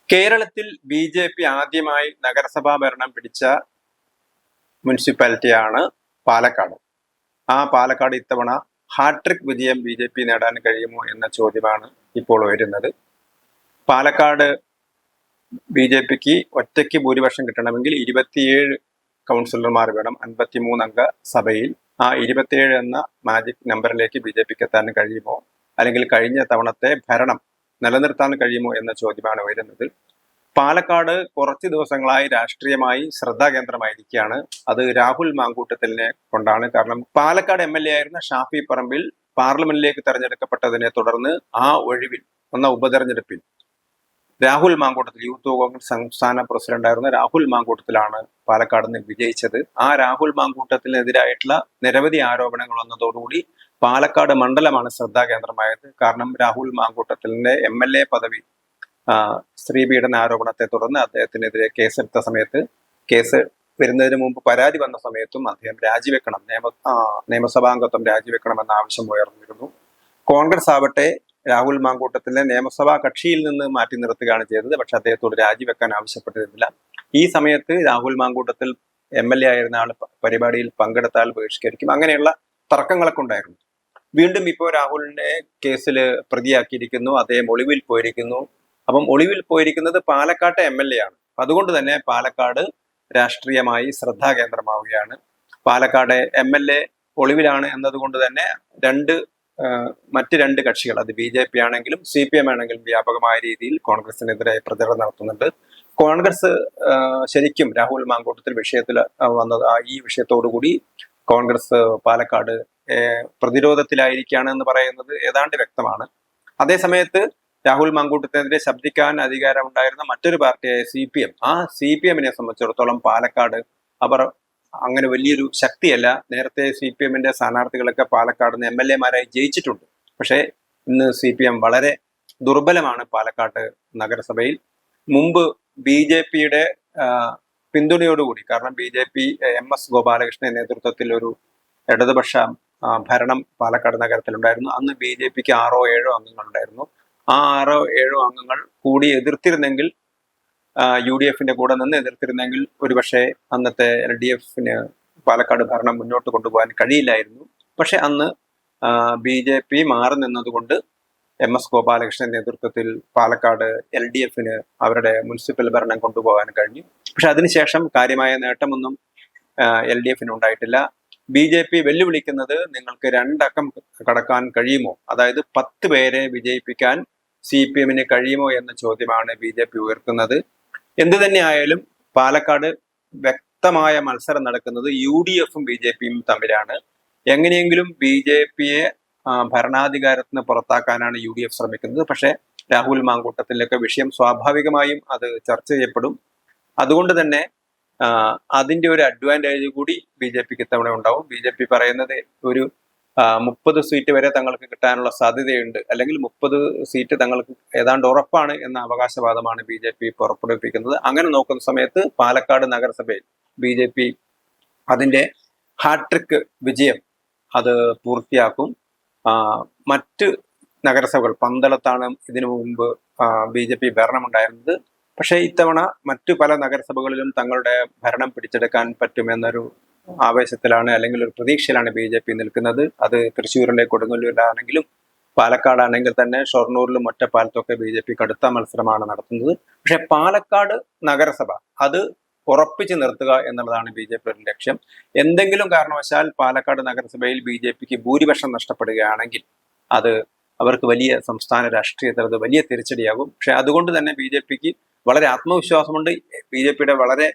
കേരളത്തിൽ ബി.ജെ.പി. ആദ്യമായി നഗരസഭാ ഭരണം പിടിച്ച മുനിസിപ്പാലിറ്റിയാണ് പാലക്കാട്. ആ പാലക്കാട് ഇത്തവണ ഹാട്രിക് വിജയം ബി.ജെ.പി. നേടാൻ കഴിയുമോ എന്ന ചോദ്യമാണ് ഇപ്പോൾ വരുന്നത്. പാലക്കാട് ബി.ജെ.പിക്ക് ഒറ്റയ്ക്ക് ഭൂരിപക്ഷം കിട്ടണമെങ്കിൽ 27 കൗൺസിലർമാർ വേണം 53 അംഗ സഭയിൽ. ആ 27 എന്ന മാജിക് നമ്പറിലേക്ക് ബി.ജെ.പിക്ക് എത്താൻ കഴിയുമോ, അല്ലെങ്കിൽ കഴിഞ്ഞ തവണത്തെ ഭരണം നിലനിർത്താൻ കഴിയുമോ എന്ന ചോദ്യമാണ് വരുന്നത്. പാലക്കാട് കുറച്ച് ദിവസങ്ങളായി രാഷ്ട്രീയമായി ശ്രദ്ധാകേന്ദ്രമായിരിക്കുകയാണ്. അത് രാഹുൽ മാങ്കൂട്ടത്തിലിനെ കൊണ്ടാണ്. കാരണം പാലക്കാട് MLA ആയിരുന്ന ഷാഫി പറമ്പിൽ പാർലമെന്റിലേക്ക് തെരഞ്ഞെടുക്കപ്പെട്ടതിനെ തുടർന്ന് ആ ഒഴിവിൽ വന്ന ഉപതെരഞ്ഞെടുപ്പിൽ രാഹുൽ മാങ്കൂട്ടത്തിൽ, യൂത്ത് കോൺഗ്രസ് സംസ്ഥാന പ്രസിഡന്റായിരുന്ന രാഹുൽ മാങ്കൂട്ടത്തിലാണ് പാലക്കാട് നിന്ന് വിജയിച്ചത്. ആ രാഹുൽ മാങ്കൂട്ടത്തിനെതിരായിട്ടുള്ള നിരവധി ആരോപണങ്ങൾ വന്നതോടുകൂടി പാലക്കാട് മണ്ഡലമാണ് ശ്രദ്ധാകേന്ദ്രമായത്. കാരണം രാഹുൽ മാങ്കൂട്ടത്തിലിന്റെ MLA പദവി സ്ത്രീപീഡന ആരോപണത്തെ തുടർന്ന് അദ്ദേഹത്തിനെതിരെ കേസെടുത്ത സമയത്ത്, കേസ് വരുന്നതിന് മുമ്പ് പരാതി വന്ന സമയത്തും അദ്ദേഹം രാജിവെക്കണം, നിയമസഭാംഗത്വം രാജിവെക്കണമെന്ന ആവശ്യം ഉയർന്നിരുന്നു. കോൺഗ്രസ് ആവട്ടെ രാഹുൽ മാങ്കൂട്ടത്തിലെ നിയമസഭാ കക്ഷിയിൽ നിന്ന് മാറ്റി നിർത്തുകയാണ് ചെയ്തത്. പക്ഷെ അദ്ദേഹത്തോട് രാജിവെക്കാൻ ആവശ്യപ്പെട്ടിരുന്നില്ല. ഈ സമയത്ത് രാഹുൽ മാങ്കൂട്ടത്തിൽ MLA ആയിരുന്ന ആൾ പരിപാടിയിൽ പങ്കെടുത്താൽ ബഹിഷ്കരിക്കും, അങ്ങനെയുള്ള തർക്കങ്ങളൊക്കെ ഉണ്ടായിരുന്നു. വീണ്ടും ഇപ്പോൾ രാഹുലിനെ കേസിൽ പ്രതിയാക്കിയിരിക്കുന്നു, അദ്ദേഹം ഒളിവിൽ പോയിരിക്കുന്നു. അപ്പം ഒളിവിൽ പോയിരിക്കുന്നത് പാലക്കാട്ടെ MLA ആണ്. അതുകൊണ്ട് തന്നെ പാലക്കാട് രാഷ്ട്രീയമായി ശ്രദ്ധാകേന്ദ്രമാവുകയാണ്. പാലക്കാട് MLA ഒളിവിലാണ് എന്നതുകൊണ്ട് തന്നെ മറ്റ് രണ്ട് കക്ഷികൾ, അത് BJP ആണെങ്കിലും CPM ആണെങ്കിലും വ്യാപകമായ രീതിയിൽ കോൺഗ്രസിനെതിരെ പ്രചരണം നടത്തുന്നുണ്ട്. കോൺഗ്രസ് ശരിക്കും രാഹുൽ മാങ്കൂട്ടത്തിൽ വിഷയത്തിൽ വന്നത്, ഈ വിഷയത്തോടുകൂടി കോൺഗ്രസ് പാലക്കാട് പ്രതിരോധത്തിലായിരിക്കുകയാണ് എന്ന് പറയുന്നത് ഏതാണ്ട് വ്യക്തമാണ്. അതേസമയത്ത് രാഹുൽ മാങ്കൂട്ടത്തിനെതിരെ ശബ്ദിക്കാൻ അധികാരമുണ്ടായിരുന്ന മറ്റൊരു പാർട്ടിയായ CPM, ആ CPM-നെ സംബന്ധിച്ചിടത്തോളം പാലക്കാട് അവർ അങ്ങനെ വലിയൊരു ശക്തിയല്ല. നേരത്തെ CPM-ന്റെ സ്ഥാനാർത്ഥികളൊക്കെ പാലക്കാട് നിന്ന് MLA-മാരായി ജയിച്ചിട്ടുണ്ട്. പക്ഷേ ഇന്ന് CPM വളരെ ദുർബലമാണ് പാലക്കാട് നഗരസഭയിൽ. മുമ്പ് BJP-യുടെ പിന്തുണയോടുകൂടി, കാരണം BJP MS ഗോപാലകൃഷ്ണന്റെ നേതൃത്വത്തിൽ ഒരു ഇടതുപക്ഷ ഭരണം പാലക്കാട് നഗരത്തിലുണ്ടായിരുന്നു. അന്ന് BJP-ക്ക് 6-7 അംഗങ്ങളുണ്ടായിരുന്നു. ആ 6-7 അംഗങ്ങൾ കൂടി എതിർത്തിരുന്നെങ്കിൽ, UDF-ന്റെ കൂടെ നിന്ന് എതിർത്തിരുന്നെങ്കിൽ ഒരുപക്ഷെ അന്നത്തെ LDF-ന് പാലക്കാട് ഭരണം മുന്നോട്ട് കൊണ്ടുപോകാൻ കഴിയില്ലായിരുന്നു. പക്ഷെ അന്ന് BJP മാറി നിന്നതുകൊണ്ട് MS ഗോപാലകൃഷ്ണൻ നേതൃത്വത്തിൽ പാലക്കാട് LDF-ന് അവരുടെ മുനിസിപ്പൽ ഭരണം കൊണ്ടുപോകാൻ കഴിഞ്ഞു. പക്ഷെ അതിനുശേഷം കാര്യമായ നേട്ടമൊന്നും LDF-ന് ഉണ്ടായിട്ടില്ല. BJP വെല്ലുവിളിക്കുന്നത് നിങ്ങൾക്ക് 2 അക്കം കടക്കാൻ കഴിയുമോ, അതായത് 10 പേരെ വിജയിപ്പിക്കാൻ CPM-ന് കഴിയുമോ എന്ന ചോദ്യമാണ് BJP ഉയർത്തുന്നത്. എന്തു തന്നെയായാലും പാലക്കാട് വ്യക്തമായ മത്സരം നടക്കുന്നത് UDF-ഉം BJP-യും തമ്മിലാണ്. എങ്ങനെയെങ്കിലും BJP-യെ ഭരണാധികാരത്തിന് നിന്ന് പുറത്താക്കാനാണ് UDF ശ്രമിക്കുന്നത്. പക്ഷെ രാഹുൽ മാങ്കൂട്ടത്തിലൊക്കെ വിഷയം സ്വാഭാവികമായും അത് ചർച്ച ചെയ്യപ്പെടും. അതുകൊണ്ട് തന്നെ അതിന്റെ ഒരു അഡ്വാൻറ്റേജ് കൂടി BJP-ക്ക് ഇത്തവണ ഉണ്ടാവും. BJP പറയുന്നത് ഒരു 30 സീറ്റ് വരെ തങ്ങൾക്ക് കിട്ടാനുള്ള സാധ്യതയുണ്ട്, അല്ലെങ്കിൽ 30 സീറ്റ് തങ്ങൾക്ക് ഏതാണ്ട് ഉറപ്പാണ് എന്ന അവകാശവാദമാണ് BJP പുറപ്പെടുവിപ്പിക്കുന്നത്. അങ്ങനെ നോക്കുന്ന സമയത്ത് പാലക്കാട് നഗരസഭയിൽ BJP അതിന്റെ ഹാട്രിക് വിജയം അത് പൂർത്തിയാക്കും. മറ്റ് നഗരസഭകൾ, പന്തളത്താണ് ഇതിനു മുമ്പ് BJP ഭരണമുണ്ടായിരുന്നത്. പക്ഷേ ഇത്തവണ മറ്റു പല നഗരസഭകളിലും തങ്ങളുടെ ഭരണം പിടിച്ചെടുക്കാൻ പറ്റുമെന്നൊരു ആവേശത്തിലാണ്, അല്ലെങ്കിൽ ഒരു പ്രതീക്ഷയിലാണ് BJP നിൽക്കുന്നത്. അത് തൃശ്ശൂരിലെ കൊടുങ്ങല്ലൂരിലാണെങ്കിലും പാലക്കാടാണെങ്കിൽ തന്നെ ഷൊർണൂരിലും ഒറ്റപ്പാലത്തൊക്കെ BJP കടുത്ത മത്സരമാണ് നടത്തുന്നത്. പക്ഷെ പാലക്കാട് നഗരസഭ അത് ഉറപ്പിച്ചു നിർത്തുക എന്നുള്ളതാണ് BJP-യുടെ ലക്ഷ്യം. എന്തെങ്കിലും കാരണവശാൽ പാലക്കാട് നഗരസഭയിൽ BJP-ക്ക് ഭൂരിപക്ഷം നഷ്ടപ്പെടുകയാണെങ്കിൽ അത് അവർക്ക് വലിയ സംസ്ഥാന രാഷ്ട്രീയത്തിൽ അത് വലിയ തിരിച്ചടിയാകും. പക്ഷെ അതുകൊണ്ട് തന്നെ BJP-ക്ക് വളരെ ആത്മവിശ്വാസമുണ്ട്. BJP-യുടെ വളരെ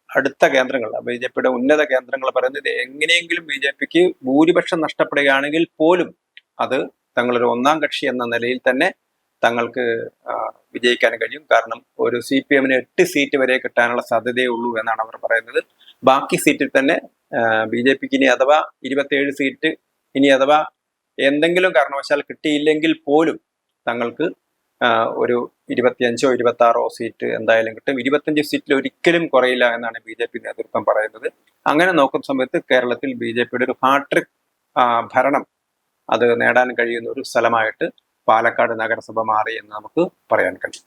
അടുത്ത കേന്ദ്രങ്ങൾ, BJP-യുടെ ഉന്നത കേന്ദ്രങ്ങൾ പറയുന്നത് എങ്ങനെയെങ്കിലും BJP-ക്ക് ഭൂരിപക്ഷം നഷ്ടപ്പെടുകയാണെങ്കിൽ പോലും അത് തങ്ങളൊരു 1-ാം കക്ഷി എന്ന നിലയിൽ തന്നെ തങ്ങൾക്ക് വിജയിക്കാൻ കഴിയും. കാരണം ഒരു CPM-ന് 8 സീറ്റ് വരെ കിട്ടാനുള്ള സാധ്യതയേ ഉള്ളൂ എന്നാണ് അവർ പറയുന്നത്. ബാക്കി സീറ്റിൽ തന്നെ BJP-ക്ക് ഇനി അഥവാ 27 സീറ്റ് ഇനി അഥവാ എന്തെങ്കിലും കാരണവശാൽ കിട്ടിയില്ലെങ്കിൽ പോലും തങ്ങൾക്ക് ഒരു 25-ഓ 26-ഓ സീറ്റ് എന്തായാലും കിട്ടും. 25 സീറ്റിൽ ഒരിക്കലും കുറയില്ല എന്നാണ് BJP നേതൃത്വം പറയുന്നത്. അങ്ങനെ നോക്കുന്ന സമയത്ത് കേരളത്തിൽ BJP-യുടെ ഒരു ഹാട്രിക് ഭരണം അത് നേടാൻ കഴിയുന്ന ഒരു സ്ഥലമായിട്ട് പാലക്കാട് നഗരസഭ മാറി എന്ന് നമുക്ക് പറയാൻ കഴിയും.